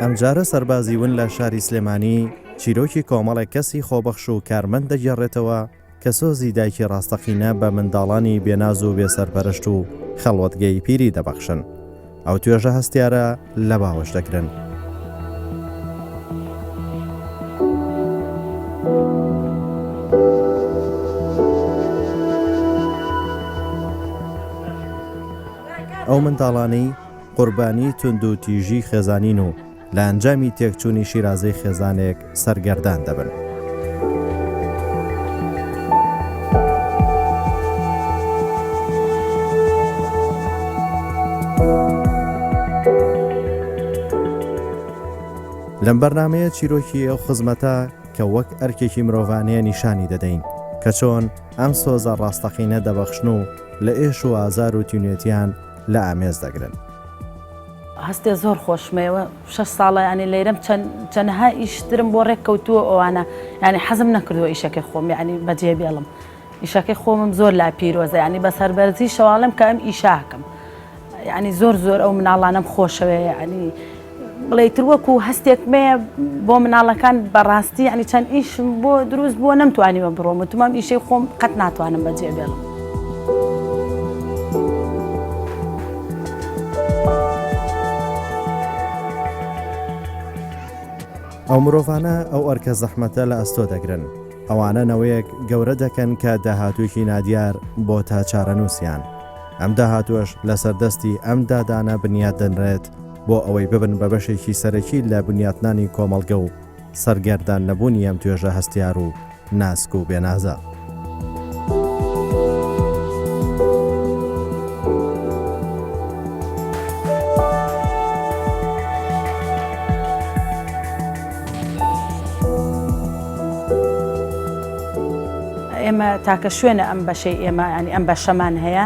ئەمجارە سەربازی ون لە شاری سلێمانی چیرۆکی کۆمەڵێک کەسی خۆبەخش و کارمەند دەگێڕێتەوە کە سۆزی دایکی ڕاستەقینە بە منداڵانی بێناز و بێسەرپەرشت و خەڵوەتگەی پیری دەبەخشن. ئەو توێژە هەستیارە لە باوەش دەکرن. ئەو منداڵانەی قوربانی تونند و تیژی خێزانین و لە ئەنجامی تێکچوونی شیرازەی خێزانێک سەرگەردان دەبن. لەم بەرنامەیە چیرۆکی ئەو خزمەتە کە وەک ئەرکێکی مرۆڤانەیە نیشانی دەدەین کە چۆن ئەم سۆزە ڕاستەقینە دەبەخشن و لە ئێش و ئازار و تونێتیان لە ئامێز دەگرن. هەستێ زۆر خۆشمەوە 6 ساڵە ینی لەیرم چەندەها ئیشترم بۆ ڕێککەوتووە ئەوانە ینی حەزم نەکردووە ئیشەکەی خۆم ینی بەجێ بێڵم ئیشەکەی خۆمم زۆر لا پیرۆزە ینی بە سەربەرزی شەواڵم کە ئەم ئیشاکەم ینی زۆر ئەو مناڵانم خۆشەوێ ینی بڵێتر وەکو هەستێکمەیە بۆ مناڵەکان بەڕاستی ینی چەند ئیشم بۆ دروست بۆ نەمتوانیوە بڕۆم وتمام ئیشەی خۆم قەت ناتوانم بەجێ بێڵم. ئەو مرۆڤانە ئەو ئەرکە زەحمەتە لە ئەستۆ دەگرن. ئەوانە نەوەیەک گەورە دەکەن کە داهاتوویەکی نادیار بۆ تا چارەنووسیان. ئەم داهاتووەش لەسەر دەستی ئەم دادانە بنیاد دەنرێت بۆ ئەوەی ببن بە بەشێکی سەرەکی لە بنیاتنانی کۆمەڵگە و سەرگەردان نەبوونی ئەم توێژە هەستیار و ناسک و بێنازە. ئێمە تاکە شوێنە ئەم بەشەی ئێمە ینی ئەم بەشەمان هەیە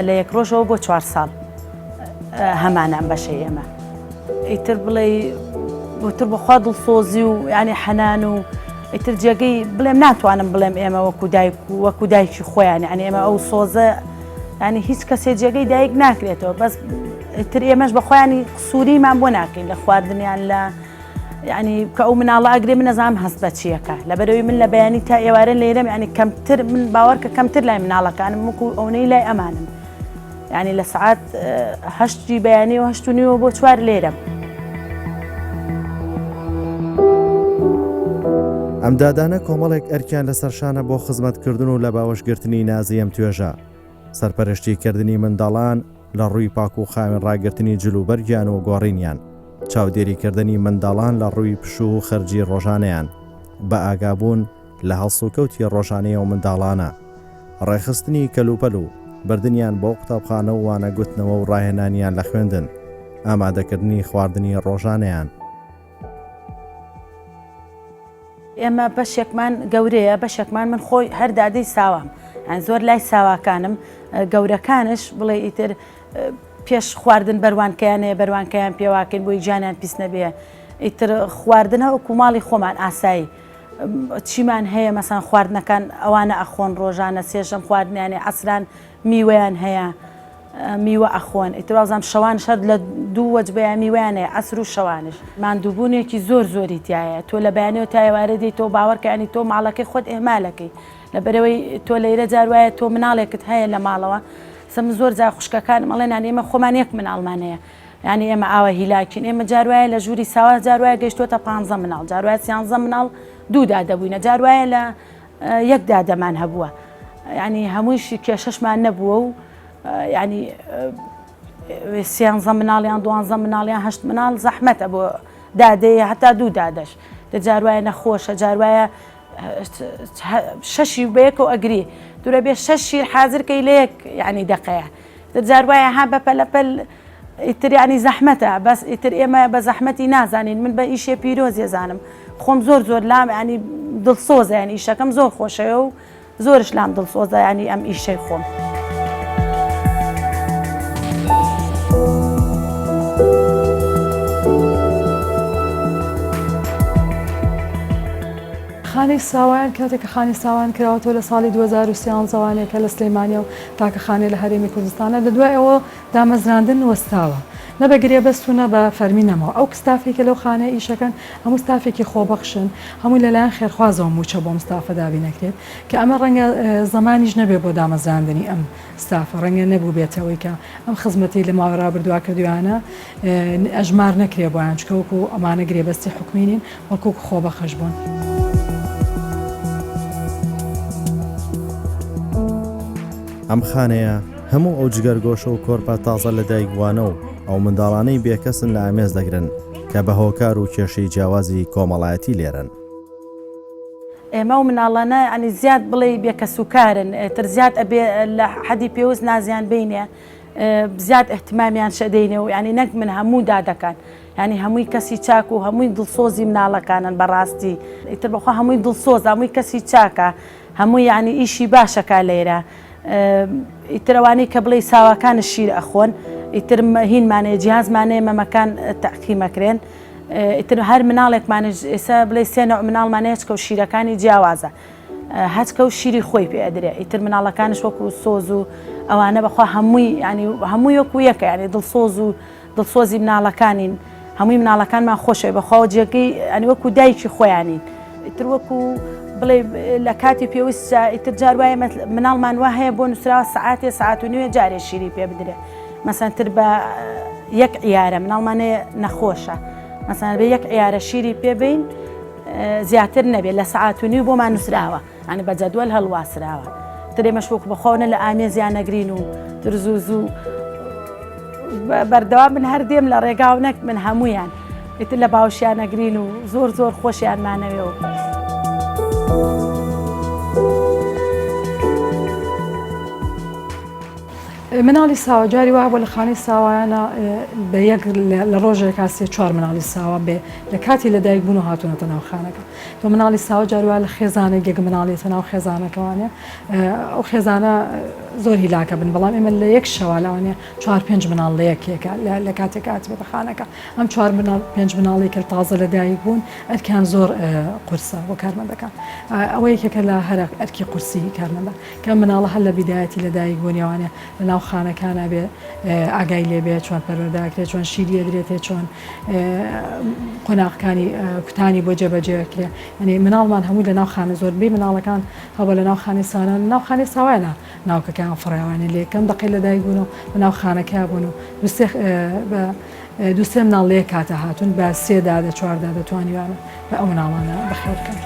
لە یەک ڕۆژەوە بۆ 4 ساڵ هەمانە ئەم بەشەی ئێمە ئیتر بڵێ بۆتر بەخوا دڵسۆزی و ینی حەنان و ئیتر جێگەی بڵێم ناتوانم بڵێم ئێمە وەکو دایکی خۆیان ینی ئێمە ئەو سۆزە ینی هیچ کەسێ جێگەی دایک ناکرێتەوە بەس ئیتر ئێمەش بەخۆیانی قسووریمان بۆ ناکەین لە خواردنیان لە ینی کە ئەو مناڵە ئەگرێ من نەزانم هەست بە چیەکە لەبەرەوەی من لە بەیانی تا ئێوارە لێرەم ینی کەمتر من باوەڕکە کەمتر لای مناڵەکانم وەکو ئەوەی لای ئەمانم ینی لە سعات 8 بەیانی و 8:30 بۆ 4 لێرەم. ئەم دادانە کۆمەڵێک ئەرکیان لەسەرشانە بۆ خزمەتکردن و لە باوەشگرتنی نازی ئەم توێژە سەرپەرشتیکردنی منداڵان لە ڕووی پاک و خاوێن ڕاگررتنی جلوبەرگیان و گۆڕینیان چاودێریکردنی منداڵان لە ڕووی پشوو و خەرجی ڕۆژانەیان بە ئاگابوون لە هەڵسوکەوتی ڕۆژانەیە و منداڵانە ڕێخستنی کەلوپەل و بردنیان بۆ قوتابخانە و وانەگوتنەوە و ڕاهێنانیان لە خوێندن ئامادەکردنی خواردنی ڕۆژانەیان. ئێمە بەشێکمان گەورەیە بەشێکمان من خۆی هەر دادەی ساوام ئەن زۆر لای ساواکانم گەورەکانش بڵێ ئیتر پێش خواردن بەروانکەیانەیە بەروانکەیان پێواکەین بۆی جانیان پیس نەبێ ئیتر خواردنە وەکو ماڵی خۆمان ئاسایی چیمان هەیە مەسان خواردنەکان ئەوانە ئەخۆن ڕۆژانە سێژەم خواردنیانێ عەسران میوەیان هەیە میوە ئەخۆن ئیترازام شەوانش هەر لە 2 وەجبەیە میوەیان هەیە عەسر و شەوانش ماندووبوونێکی زۆری تایە تۆ لە بەیانەوە تا ئێوارە دێیت تۆ باوەڕکە ینی تۆ ماڵەکەی خۆت ئێمالەکەی لەبەرەوەی تۆ لەیرە جار وایە تۆ مناڵێکت هەیە لە ماڵەوە سم زۆر جا خوشکەکان مەڵێن ئێمە خۆمان یەک مناڵمانەیە ینی ئێمە ئاوە هیلاکین ئێمە جار وایە لە ژووری ساوا جار وایە گەیشتوتە 15 مناڵ جار وایە 13 مناڵ 2 دادەبووینە جار وایە لە 1 دادەمان هەبووە ینی هەموویشی کێشەشمان نەبووە و ینی 13 مناڵیان 12 مناڵیان 8 مناڵ زەحمەتە بۆ دادەیە هەتا 2 دادەش جار وایە نەخۆشە جار وایە 6 بەیەک و ئەگری دوورە بێ 6 شیر حازرکەی لە یەک ینی دەقەیە جار وایە ها بەپەلەپەل ئیتر ینی زەحمەتە بەس ئیتر ئێمە بە زەحمەتی نازانین من بە ئیشێ پیرۆزیە زانم خۆم زۆر لام ینی دڵسۆزە ینی ئیشەکەم زۆر خۆشەوە و زۆرش لام دڵسۆزە ینی ئەم ئیشەی خۆم. خانەی ساوایان کاتێک کە خانی ساوان کراوەوە لە ساڵی 2013 کە لە سلەیمانیە و تاکە خانەی لە هەرێمی کوردستانە لە دوای ئەوە دامەزراندن وەستاوە نە بەگرێ بەستونە بە فەرمینەمەوە ئەو ستافێکە لەو خانە ئیشەکەن هەموو ستافێکی خۆبەخشن هەمووی لەلایەن خێرخوازەوە موچە بۆ مستافە دابی نەکرێت کە ئەمە ڕەنگە زمانیش نەبێ بۆ دامەزراندنی ئەم ستافە ڕەنگە نەبوو بێتەوەی کە ئەم خزمەتی لە ماوەڕا بردووا کردویانە ئەژمار نەکرێ بۆیان چکەوەکو ئەمانە گرێبەستی حکومینین وەکوکو خۆبەخش بوون. ئەم خانەیە هەموو ئەو جگەرگۆشە و کۆرپە تازە لە دایکوانە و ئەو منداڵانەی بێکەسن لە ئامێز دەگرن کە بە هۆکار و کێشەی جیاوازی کۆمەڵایەتی لێرن. ئێمە و مناڵانە ئەنی زیاد بڵێ بێکەسوکارن تر زیاد ئەبێ لە حەدی پێوەست نازیان بینێ زیاد احتمامیان شەدەینێ و ینی نەک من هەموو دادەکان ینی هەمووی کەسی چاک و هەمووی دڵسۆزی مناڵەکانن بەڕاستی ئیتر بەخوا هەمووی دڵسۆز هەمووی کەسی چاکە هەمووی ینی ئیشی باشەکە لێرە ئیترەوانی کە بڵێ ساواکانە شیر ئەخۆن ئیتر هینمانێ جیازمانێ مەمەکان تەقیمەکرێن ئیتر هەر مناڵێکمانش ئێستا بڵێ سێنە مناڵمانەیەچکە و شیرەکانی جیاوازە هەچکە و شیری خۆی پێ ئەدرێ ئیتر مناڵەکانش وەکو سۆز و ئەوانە بەخوا هەمووی ینی هەمووی وەکو یەکە ینی دڵسۆز و دڵسۆزی مناڵەکانین هەمووی مناڵەکانمان خۆشەوی بەخواوە جێگەی ئەنی وەکو دایکی خۆیانین ئیتر وەکو بڵێ لە کاتی پێویست ئیتر جار وایە مناڵمان وا هەیە بۆ نووسراوە سەعاتێ سەعات و نیوێ جارێ شیری پێ بدرێ مەسەن تر بە یەک عیارە مناڵمانەیە نەخۆشە مەسەن بە یەک عیارە شیری پێبین زیاتر نەبێت لە سەعات و نیو بۆمان نووسراوە ئەنی بە جەدوەل هەڵواسراوە تر ئێمەش وەکو بەخۆنە لە ئامێزیان نەگرین و تر زوو زوو بەردەوام من هەر دێم لە ڕێگاو نەک من هەمویان ئیتر لە باوشیان نەگرین و زۆر زۆر خۆشیانمانەوێ و مناڵی ساوە جاری وا بۆ لە خانەی ساوایانە بە یەک لە ڕۆژێک کاسی 4 مناڵی ساوە بێ لە کاتی لە دایک بوون و هاتوونەتە ناو خانەکە تۆ مناڵی ساوە جارووا لە خێزانە گەگ مناڵێتە ناو خێزانەکەوانێ ئەو خێزانە زۆر هیلاکە بن بەڵام ئێمە لە یەک شەوالەوانێ 4-5 مناڵ لە یەکێکە لە کاتێک هاتبێتە خانەکە ئەم 4-5 مناڵی کە تازە لە دایک بوون ئەرکیان زۆر قورسە بۆ کارمەندەکان ئەوە یەکێکە لە هەر ئەرکی قورسی کارمەندە کە مناڵە هەر لە بیدایەتی لە دایک بوونیوانێ لە ناو خانەکانە بێ ئاگای لێبێ چۆن پەروەردەکرێت چۆن شیری ئەدرێتێ چۆن قۆناغەکانی کوتانی بۆ جێبەجێکرێ ینی مناڵمان هەمووی لە ناو خانە زۆربەی مناڵەکان هەبە لە ناو خانەی سانە ناو خانەی ساوایە ناوکەکان فڕێوانە لێ کەم دقی لە دایک بوون و لە ناو خانەکە بوون و دووسێ مناڵ لێ کاتە هاتوون بە 3 4 دەتوانیوانە بە ئەو مناڵانە بەخێرکەن.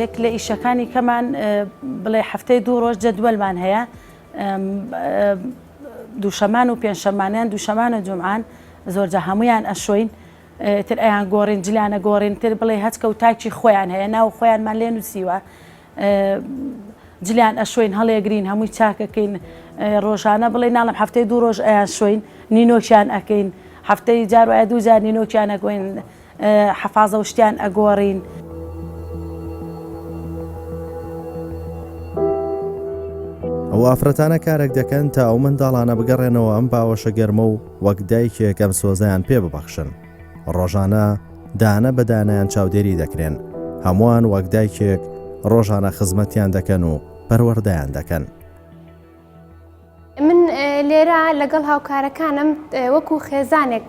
یەک لە ئیشەکانی کەمان بڵێ هەفتەی 2 ڕۆژ جەدوەلمان هەیە دووشەمان و پێنجشەمانیان دووشەمانە جومعان زۆرجە هەمویان ئەشۆین تر ئەیان گۆڕین جلیانە گۆڕین تر بڵێ هەچکە و تاکی خۆیان هەیە ناو خۆیانمان لێ نووسیوە جلیان ئەشۆین هەڵێگرین هەمووی چاکەکەین ڕۆژانە بڵێ ناڵم هەفتەی 2 ڕۆژ ئەیان شۆین نینۆکیان ئەکەین هەفتەی جار وایە 2 جار نینۆکیان ئەگۆین حەفازە و شتیان ئەگۆڕین. ئەو ئافرەتانە کارێک دەکەن تا ئەو منداڵانە بگەڕێنەوە ئەم باوەشە گەرمە و وەک دایکێک ئەم سۆزیان پێ ببەخشن ڕۆژانە دانە بەدانیان چاودێری دەکرێن هەمووان وەک دایکێک ڕۆژانە خزمەتیان دەکەن و پەروەردەیان دەکەن. من لێرە لەگەڵ هاوکارەکانم وەکو خێزانێک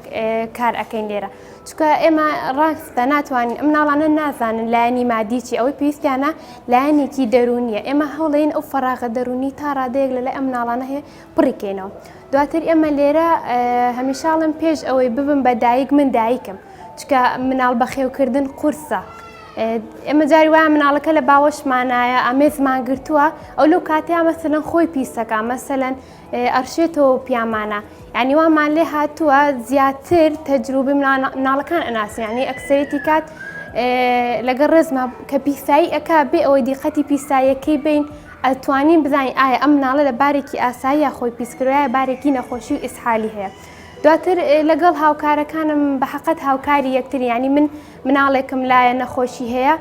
کار ئەەکەین لێرە چکە ئێمە ڕاستە ناتوانین ئەم ناڵانە نازانن لایەنی مادیچی ئەوەی پێویستیانە لایەنێکی دەرونیە ئێمە هەوڵێن ئەو فەراغە دەرونی تا ڕادەیەک لە لای ئەم ناڵانە هەیە بڕیکەینەوە دواتر ئێمە لێرە هەمیشاڵم پێش ئەوەی ببم بە دایک من دایکم چکە مناڵ بەخێوکردن قورسە ئێمە جاری وایە مناڵەکە لە باوەشمانایە ئامێزمان گرتووە ئەو لەو کاتەیە مەسەلەن خۆی پیسەکە مەسەلەن ئەرشێتەوە پیامانە یعنی وامان لێ هاتووە زیاتر تەجروبی مناڵەکان ئەناسن یعنی ئەکسەرێتی کات لەگەڵ ڕێزمە کە پیسایی ئەکا بێ ئەوەی دیقەتی پیساییەکەی بین ئەتوانین بزانین ئایا ئەم مناڵە لە بارێکی ئاسایی یا خۆی پیسکردوایە بارێکی نەخۆشی و ئیسحالی هەیە دواتر لەگەڵ هاوکارەکانم بە حەقەت هاوکاری یەکتر ینی من مناڵێکم لایە نەخۆشی هەیە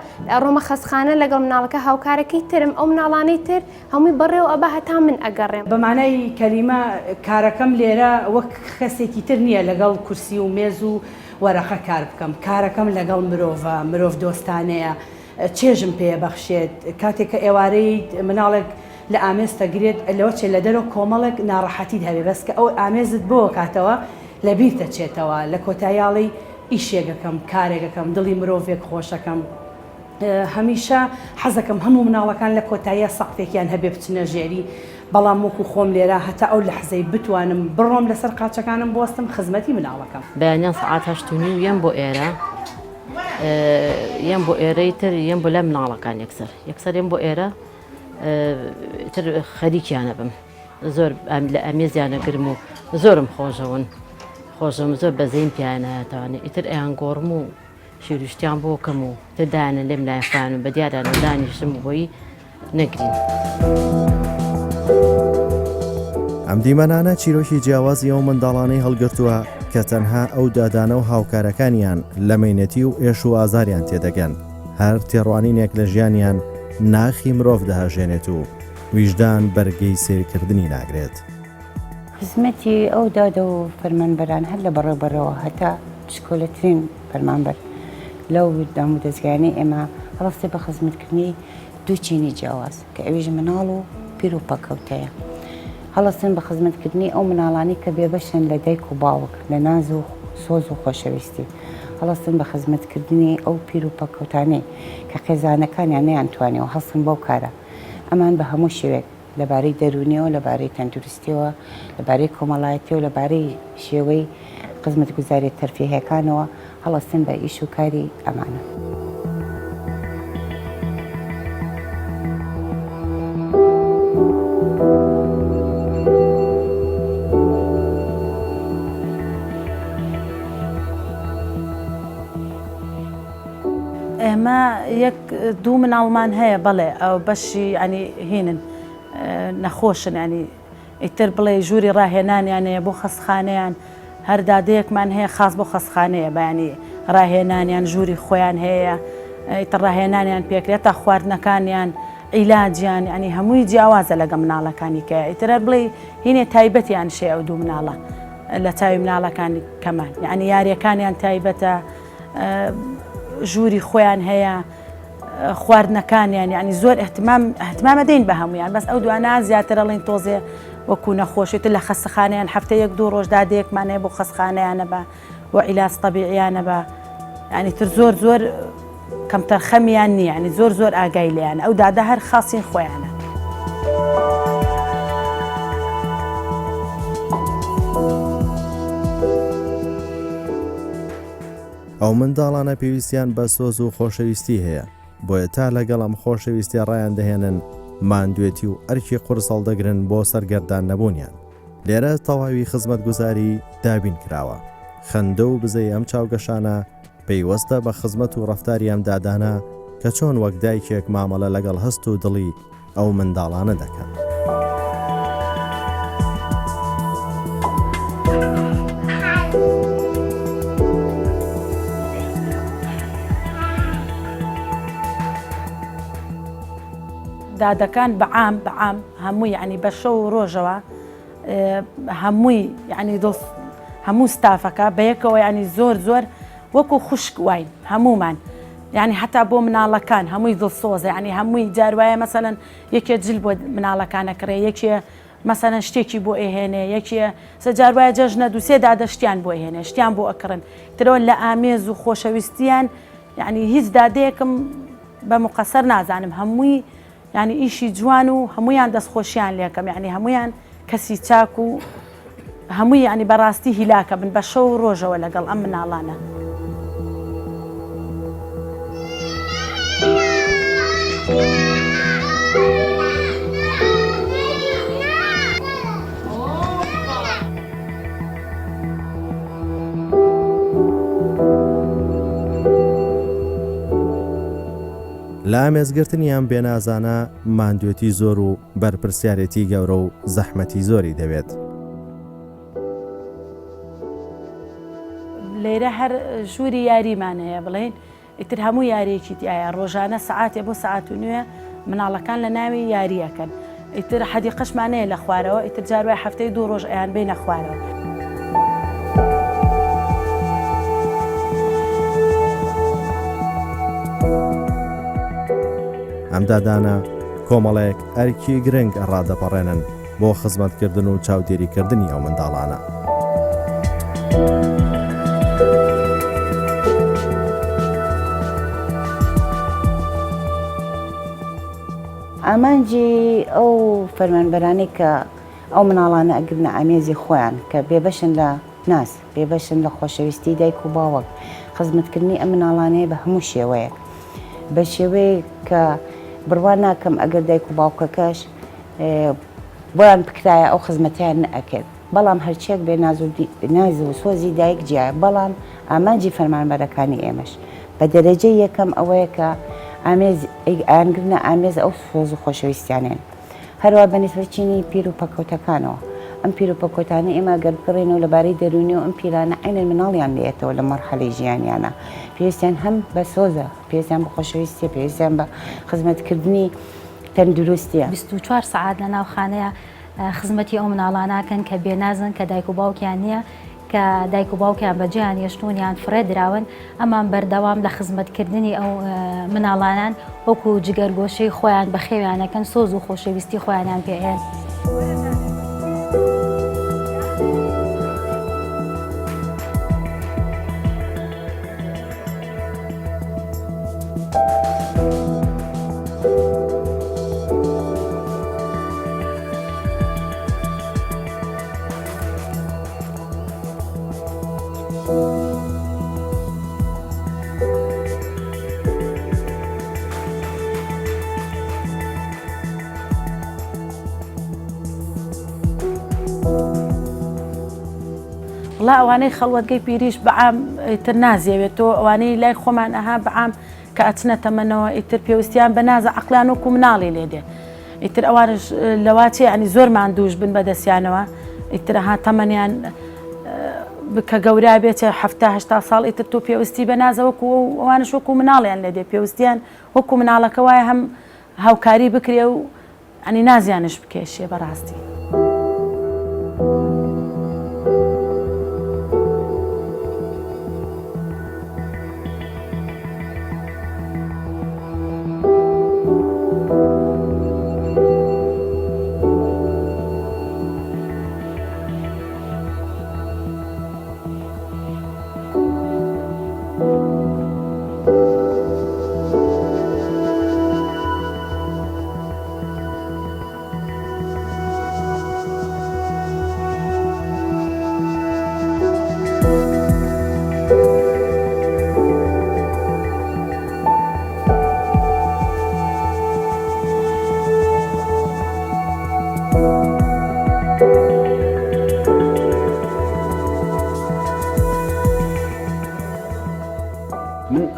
ڕۆمە خەسخانە لەگەڵ مناڵەکە هاوکارەکەی ترم ئەو مناڵانەی تر هەمووی بەڕێوە ئەبە هەتا من ئەگەڕێم بەمانای کەلیمە کارەکەم لێرە وەک کەسێکی تر نییە لەگەڵ کورسی و مێز و وەرەخە کار بکەم کارەکەم لەگەڵ مرۆڤ دۆستانەیە چێژم پێبەخشێت کاتێک کە ئێوارەی مناڵێک لە ئامێستەگرێت لەوە چێ لە دەرەوە کۆمەڵێک ناڕەحەتیت هەبێ بەس کە ئەو ئامێزت بۆ کاتەوە لە بیر دەچێتەوە لە کۆتاییاڵی ئیشێگەکەم کارێکەکەم دڵی مرۆڤێک خۆشەکەم هەمیشە حەزەکەم هەموو مناڵەکان لە کۆتاییە سەقفێکیان هەبێ بچنە ژێری بەڵام وەکو خۆم لێرە هەتا ئەو لە حەزەی بتوانم بڕۆم لەسەر قاچەکانم بۆستم خزمەتی مناڵەکەم بەیانیان سعات 8:30 یەم بۆ ئێرە یەم بۆ ئێرەی تر یەم بۆ لە مناڵەکان یەکسەر یەم بۆ ئێرە تر خەریکیانە بم زۆر لە ئەمێزیانە گرم و زۆرم خۆشەوم زۆر بەزەیم پیانەتوانێت ئیتر ئەیان گۆڕم و شیرشتیان بۆکەم و تدایانە لێم لایخوانم بە دیارانە دانیشتم بۆی نەگرین. ئەم دیمەنانە چیرۆکی جیاوازی ئەو منداڵانەی هەڵگرتووە کە تەنها ئەو دادانە و هاوکارەکانیان لە مەینەتی و ئێش و ئازاریان تێدەگەن هەر تێڕوانینێک لە ژیانیان ناخی مرۆڤ دەهاژێنێت و ویژدان بەرگەی سیرکردنی ناگرێت. خزمەتی ئەو دادە و فەرمانبەران هەر لە بەڕێبەرەوە هەتا پشکۆلەترین فەرمانبەر لەو دام و دەستگایانەی ئێمە ڕاستی بە خزمەتکردنی دوو چینی جیاواز کە ئەویش مناڵ و پیر و پەکەوتەیە هەڵەستن بە خزمەتکردنی ئەو مناڵانی کە بێبەشن لە دایک و باوک لە ناز و سۆز و خۆشەویستی هەڵەستن بە خزمەتکردنی ئەو پیر و پەکەوتانەی کە خێزانەکانیان نەیانتوانێ و هەڵسن بەو کارە ئەمان بە هەموو شێوێک لەبارەی دەرونیەوە لەبارەی تەندروستیەوە لەبارەی کۆمەڵایەتی و لەبارەی شێوەی خزمەتگوزاری تەرفیهەکانەوە هەڵەستن بە ئیش و کاری ئەمانە. ئێمە یەک دوو مناڵمان هەیە بەڵێ ئەو بەشی ینی هینن نەخۆشن ینی ئیتر بڵێ ژووری ڕاهێنانیانەیە بۆ خەسخانەیان هەر دادەیەکمان هەیە خاص بۆ خەسخانەیە بەینی ڕاهێنانیان ژووری خۆیان هەیە ئیتر ڕاهێنانیان پێکرێت تا خواردنەکانیان عیلاجیان ینی هەمووی جیاوازە لەگە مناڵەکانی کە ئیتر بڵێ هینێ تایبەتیان شێ ئەو دوو مناڵە لە تاوی مناڵەکانی کەمان ینی یاریەکانیان تایبەتە ژووری خۆیان هەیە خواردنەکانیان ینی زۆر احتمامە دەین بە هەمویان بەس ئەو دوانە زیاتر ئەڵین تۆزێ وەکو نەخۆشیتر لە خەسخانیان هەفتە یەک دوو ڕۆژ دادەیەکمانەیە بۆ خەسخانەیانە بە بۆ عیلاج طەبیعیانە بە ینی تر زۆر کەمتەرخەمیان نییە ینی زۆر ئاگای لێیان ئەو دادا هەر خاصین خۆیانە. ئەو منداڵانە پێویستیان بە سۆز و خۆشەویستی هەیە بۆیە تا لەگەڵ ئەم خۆشەویستی ڕایان دەهێنن ماندوێتی و ئەرکی قورس هەڵدەگرن بۆ سەرگەردان نەبوونیان. لێرە تەواوی خزمەتگوزاری دابین کراوە خەندە و بزەی ئەم چاوگەشانە پەیوەستە بە خزمەت و ڕەفتاری ئەم دادانە کە چۆن وەک دایکێک مامەڵە لەگەڵ هەست و دڵی ئەو منداڵانە دەکەن. دادەکان بەعام هەمووی ینی بە شەو و ڕۆژەوە هەمووی ینی هەموو ستافەکە بەیەکەوە ینی زۆر وەکو خوشک واین هەمومان ینی هەتا بۆ مناڵەکان هەمووی دڵسۆزە ینی هەمووی جاروایە مەسەلەن یەکێ جل بۆ مناڵەکانە کڕێ یەکێ مەسەلەن شتێکی بۆ ئێهێنێ یەکێ سەجاروایە جەژنە دووسێ دادە شتیان بۆ ئێهێنێ شتیان بۆ ئەکڕن ترەوە لە ئامێز و خۆشەویستیان ینی هیچ دادەیەکم بە مقەسەر نازانم هەمووی ینی ئیشی جوان و هەمویان دەستخۆشیان لێکەم ینی هەمویان کەسی چاک و هەمووی ینی بەڕاستی هیلاکە بن بە شەو و ڕۆژەوە لەگەڵ ئەم مناڵانە. لە ئامێزگرتنی ئەم بێنازانە ماندوێتی زۆر و بەرپرسیارەتی گەورە و زەحمەتی زۆری دەوێت. ئێرە هەر ژووری یاریمان هەیە بڵێن ئیتر هەموو یاریەکی تایە ڕۆژانە سعاتێ بۆ سعات و نوێ مناڵەکان لە ناوی یاریەکەن ئیتر حەدی قشمانەیە لە خوارەوە ئیتر جاروای هەفتەی 2 ڕۆژ ئەیان بینە خوارەوە. ئەم دادانە کۆمەڵەیەک ئەرکی گرنگ ڕادەپەڕێنن بۆ خزمەتکردن و چاودێریکردنی ئەو منداڵانە. ئامانجی ئەو فەرمانبەرانەی کە ئەو مناڵانە ئەگرنە ئامێزی خۆیان کە بێبەشن لە ناس بێبەشن لە خۆشەویستی دایک و باوەک خزمەتکردنی ئەم مناڵانەیە بە هەموو شێوەیە بە شێوەیە کە بڕوان ناکەم ئەگەر دایک و باوکەکەش بۆیان پکرایە ئەو خزمەتیان نەئەکرد بەڵام هەرچێک بێ ناز و سۆزی دایک جیایە بەڵام ئامانجی فەرمانبەرەکانی ئێمەش بە دەرەجەی یەکەم ئەوەیە کە ئاگرنە ئامێز ئەو سۆز و خۆشەویستیانێن هەروە بەنسبەتچینی پیر و پەکەوتەکانەوە ئەم پیر و پەکۆتانە ئێمە گەربکڕێنەوە لەبارەی دەرونی و ئەم پیرانە عینەن مناڵیان لێتەوە لە مەرحەلەی ژیانیانە پێویستیان هەم بە سۆزە پێویستیان بە خۆشەویستی پێویستیان بە خزمەتکردنی تەندروستیە 24 سعات لە ناوخانەیە خزمەتی ئەو مناڵاناکەن کە بێنازن کە دایک و باوکیان نییە کە دایک و باوکیان بەجیان هێشتونیان فرێ دراون ئەمان بەردەوام لە خزمەتکردنی ئەو مناڵانان وەکو جگەرگۆشەی خۆیان بە خێویانەکەن سۆز و خۆشەویستی خۆیانیان پێهێن. وڵا ئەوانەی خەڵوەتگەی پیریش بەعام ئیتر نازیەوێتەوە ئەوانەی لای خۆمان ئەها بەعام کە ئەچنەتەمەنەوە ئیتر پێویستیان بە نازە عەقلان وەکو مناڵی لێدێ ئیتر ئەوانش لەواچێ ینی زۆرمان دووش بن بەدەستیانەوە ئیتر ئەها تەمەنیان کە گەورا بێتە 70 ساڵ ئیتر تۆ پێویستی بە نازە وەکو ئەوانش وەکو مناڵیان لێدێ پێویستیان وەکو مناڵەکە وایە هەم هاوکاری بکرێ و ئەنی نازیانش بکێشێ بەڕاستی.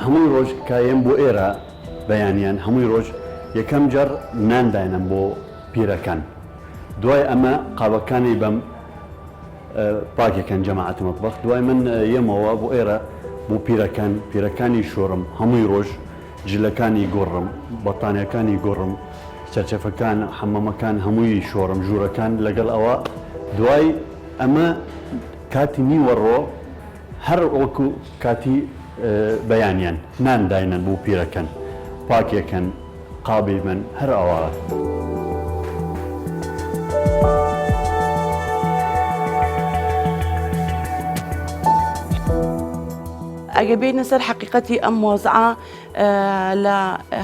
هەمووی ڕۆژ کایم بۆ ئێرە بەیانیان هەمووی ڕۆژ یەکەم جار نانداینم بۆ پیرەکان دوای ئەمە قاوەکانی بەم پاکێکەن جەماعەت مەطبەخ دوای من یەمەوە بۆ ئێرە بۆ پیرەکانی شۆڕم هەمووی ڕۆژ جلەکانی گۆڕم بەتانیەکانی گۆڕم چەرچەفەکان حەمەمەکان هەمووی شۆڕم ژوورەکان لەگەڵ ئەوە دوای ئەمە کاتی نیوەڕۆ هەر وەکو کاتی بەیانیان نانداینن بۆ پیرەکەن پاکێکەن قابی من هەر ئەوە. ئەگە بینە سەر حقیقەتی ئەم مۆزعە لە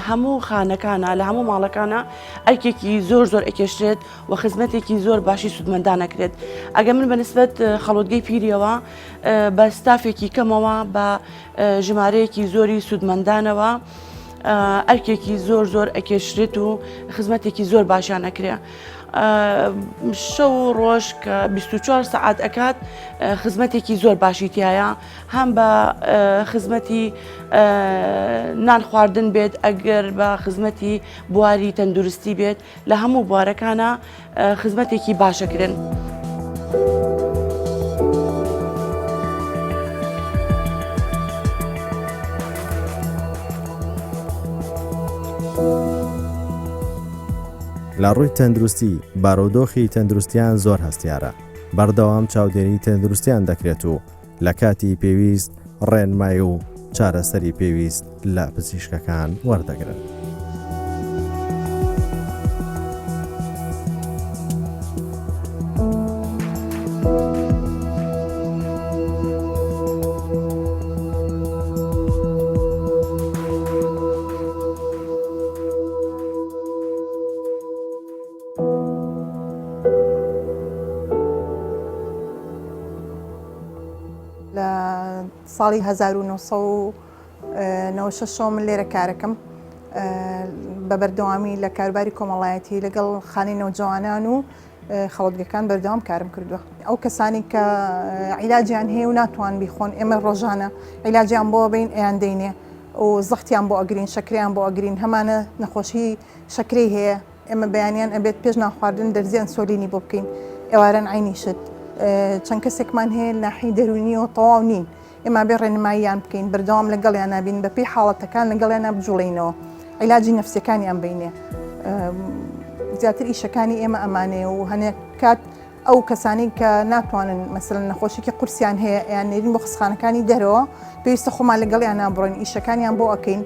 هەموو خانەکانە لە هەموو ماڵەکانە ئەرکێکی زۆر ئەکێشرێت و خزمەتێکی زۆر باشی سودمەندانەکرێت. ئەگە من بەنسبەت خەڵوتگەی پیریەوە بە ستافێکی کەمەوە بە ژمارەیەکی زۆری سودمەندانەوە ئەرکێکی زۆر ئەکێشرێت و خزمەتێکی زۆر باشیانەکرێ. شەو ڕۆژ کە 24 سعات ئەکات خزمەتێکی زۆر باشیتیایە هەم بە خزمەتی نان خواردن بێت ئەگەر بە خزمەتی بواری تەندروستی بێت لە هەموو بوارەکانە خزمەتێکی باشەکرن. لە ڕووی تەندروستی بارودۆخی تەندروستیان زۆر هەستیارە بەردەوام چاودێری تەندروستیان دەکرێت و لە کاتی پێویست ڕێنمای و چارەسەری پێویست لە پزیشکەکان وەردەگرن. لە ساڵی 1996 من لێرە کارەکەم بە بەردەوامی لە کاروباری کۆمەڵایەتی لەگەڵ خانەی نەوجەوانان و خەڵەتگەکان بەردەوام کارم کردووە. ئەو کەسانی کە عیلاجیان هەیە و ناتوان بیخۆن ئێمە ڕۆژانە عیلاجیان بۆ بین ئەیان دەینێ و زەختیان بۆ ئەگرین شەکریان بۆ ئەگرین هەمانە نەخۆشی شەکرەی هەیە ئێمە بەیانیان ئەبێت پێش ناخواردن دەرزیان سۆلینی بۆ بکەین ئێوارەن عینی شت. چەند کەسێکمان هەیە ناحی دەرونیەوە تەواو نین ئێمە بێ ڕێنماییان بکەین بەردەوام لەگەڵیان نابین بەپێی حاڵەتەکان لەگەڵیان بجوڵینەوە عیلاجی نەفسیەکانیان بینێ. زیاتر ئیشەکانی ئێمە ئەمانەیە و هەنێک کات ئەو کەسانی کە ناتوانن مەسەڵەن نەخۆشیی قورسیان هەیە یان نێرین بۆ خستخانەکانی دەرەوە پێویستە خۆمان لەگەڵیان نابڕۆین ئیشەکانیان بۆ ئەەکەین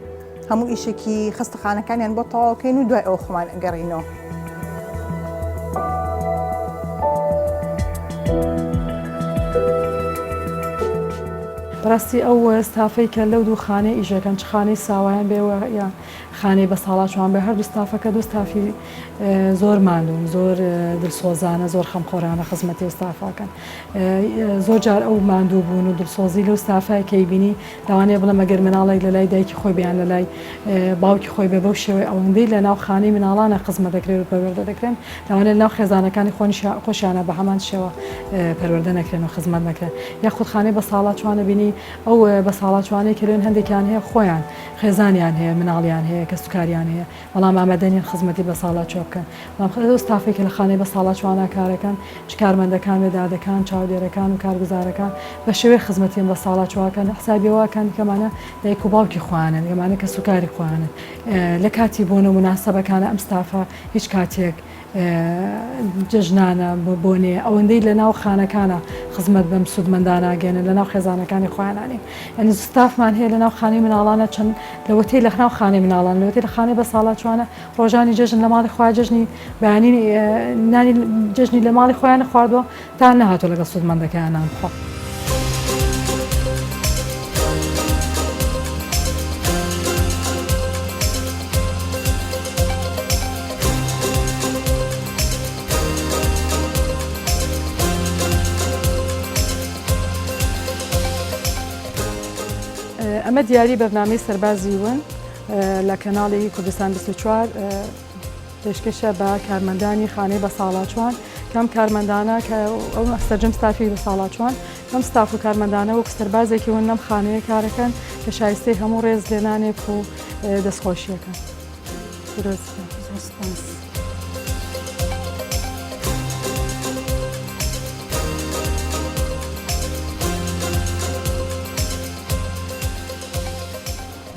هەموو ئیشێکی خستەخانەکانیان بۆ تەواوکەین و دوای ئەو خۆمان ئەگەڕینەوە. بەڕاستی ئەو ستافەی کە لەو دوو خانەی ئیژەکەن چ خانەی ساوایان بێەوە یان خانەی بە ساڵاتوان بێ هەردوو ستافەکە دو ستافی زۆر ماندوون زۆر دڵسۆزانە زۆر خەمخۆرانە خزمەتی و ستافاکەن زۆر جار ئەو ماندوو بوون و دڵسۆزی لەو ستافای کەیبینی داوانەیە بڵێ مەگەر مناڵێک لە لای دایکی خۆی بیان لە لای باوکی خۆی بێ بەو شێوەی ئەوەندەی لە ناو خانەی مناڵانە خزمەت دەکرێت و پەروەردە دەکرێن داوانێت لەناو خێزانەکانی خۆشیانە بە هەمان شێوە پەروەردە نەکرێن و خزمەت نەکرێن یاخود خانەی بە ساڵاتوانە بینی ئەو بە ساڵاتوانەی کردن هەندێکیان هەیە خۆیان خێزانیان هەیە مناڵیان هەیە کە سوکاریان هەیە بەڵام ئامادەنیان خزمەتی بە ساڵاتچۆ بکەن بەڵام ستافێکی لە خانەی بە ساڵاتوانە کارەکەن چ کارمەندەکان وێدادەکان چاودێرەکان و کارگوزارەکان بە شێوەی خزمەتیان بە ساڵاتچواکەن حسابیەوەکان کەمانە دایک و باوکی خوانن ئەمانە کە سوکاری خوانن لە کاتی بوون و مناسەبەکانە ئەم ستافە هیچ کاتێک جژنانە بۆنێ ئەوەندەی لە ناو خانەکانە خزمەت بەم سوودمەنداناگەێنن لە ناو خێزانەکانی خۆیانانی ئەنی ستافمان هەیە لە ناو خانەی مناڵانە چەند لەوەتەی لە ناو خانەی مناڵان لەوەتی لە خانەی بە ساڵاتوانە ڕۆژانی جژن لە ماڵی خۆیان جژنی بەیانی نانی جژنی لە ماڵی خۆیان خواردەوە تا نەهاتۆ لەگەڵ سوودمەندەکەیان بخۆ. ئەمە دیاری بەرنامەی سەربازی ون لە کەناڵی کوردستان 24 پێشکەشە بە کارمەندانی خانەی بە ساڵاتچوان کەم کارمەندانە کە ئەو سەرجەم ستافی بە ساڵاتچوان ئەم ستاف و کارمەندانە وەک سەربازێکی ون نەم خانەیە کارەکەن کە شایستەی هەموو ڕێز لێنانێک و دەستخۆشیەکەن.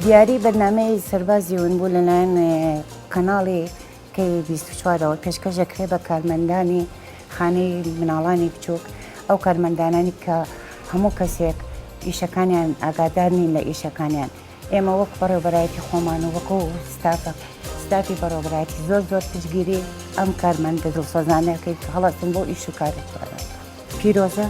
دیاری بەرنامەی سەربازی ون بوو لەلایەن کەناڵی K24ەوە پێشکەشەکرێ بە کارمەندانی خانەی مناڵانی بچووک ئەو کارمەندانانی کە هەموو کەسێک ئیشەکانیان ئاگادار نین لە ئیشەکانیان ئێمە وەک بەڕێوەبەرایەتی خۆمان و وەکو ستافی بەڕێوەبەرایەتی زۆر پشتگیری ئەم کارمەندە دڵسۆزانەکەی هەڵەتن بۆ ئیش و کارێک پیرۆزە